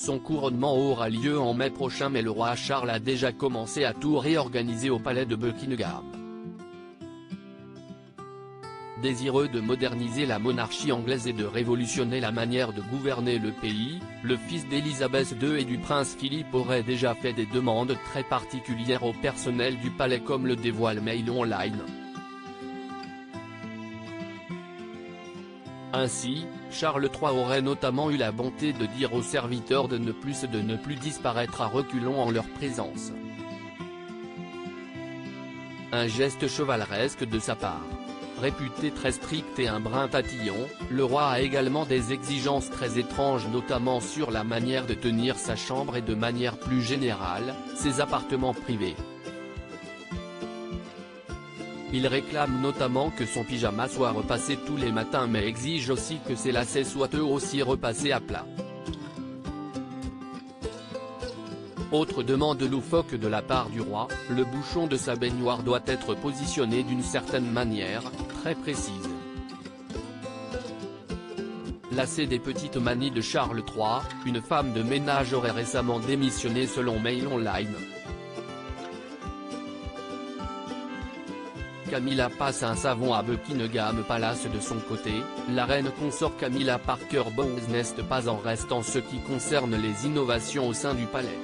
Son couronnement aura lieu en mai prochain, mais le roi Charles a déjà commencé à tout réorganiser au palais de Buckingham. Désireux de moderniser la monarchie anglaise et de révolutionner la manière de gouverner le pays, le fils d'Élisabeth II et du prince Philippe aurait déjà fait des demandes très particulières au personnel du palais, comme le dévoile Mail Online. Ainsi, Charles III aurait notamment eu la bonté de dire aux serviteurs de ne plus disparaître à reculons en leur présence. Un geste chevaleresque de sa part. Réputé très strict et un brin tatillon, le roi a également des exigences très étranges, notamment sur la manière de tenir sa chambre et de manière plus générale, ses appartements privés. Il réclame notamment que son pyjama soit repassé tous les matins, mais exige aussi que ses lacets soient eux aussi repassés à plat. Autre demande loufoque de la part du roi, le bouchon de sa baignoire doit être positionné d'une certaine manière, très précise. Lassée des petites manies de Charles III, une femme de ménage aurait récemment démissionné selon Mail Online. Camilla passe un savon à Buckingham Palace. De son côté, la reine consort Camilla Parker Bowles n'est pas en reste en ce qui concerne les innovations au sein du palais.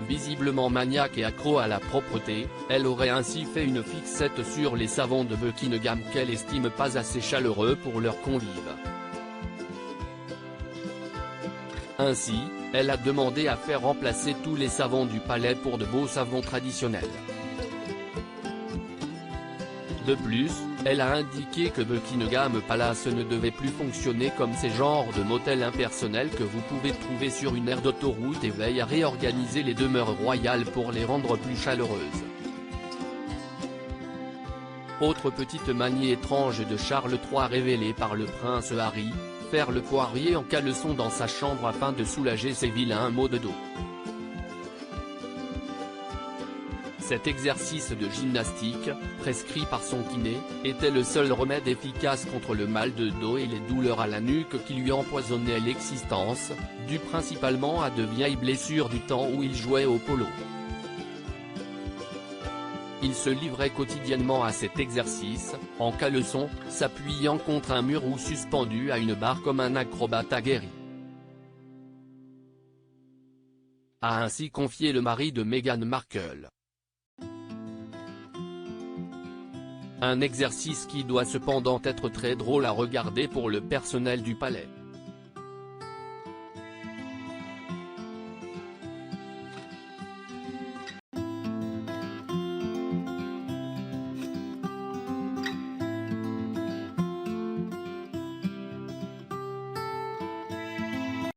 Visiblement maniaque et accro à la propreté, elle aurait ainsi fait une fixette sur les savons de Buckingham qu'elle estime pas assez chaleureux pour leurs convives. Ainsi, elle a demandé à faire remplacer tous les savons du palais pour de beaux savons traditionnels. De plus, elle a indiqué que Buckingham Palace ne devait plus fonctionner comme ces genres de motels impersonnels que vous pouvez trouver sur une aire d'autoroute, et veille à réorganiser les demeures royales pour les rendre plus chaleureuses. Autre petite manie étrange de Charles III révélée par le prince Harry, faire le poirier en caleçon dans sa chambre afin de soulager ses vilains maux de dos. Cet exercice de gymnastique, prescrit par son kiné, était le seul remède efficace contre le mal de dos et les douleurs à la nuque qui lui empoisonnaient l'existence, dû principalement à de vieilles blessures du temps où il jouait au polo. Il se livrait quotidiennement à cet exercice, en caleçon, s'appuyant contre un mur ou suspendu à une barre comme un acrobate aguerri. A ainsi confié le mari de Meghan Markle. Un exercice qui doit cependant être très drôle à regarder pour le personnel du palais.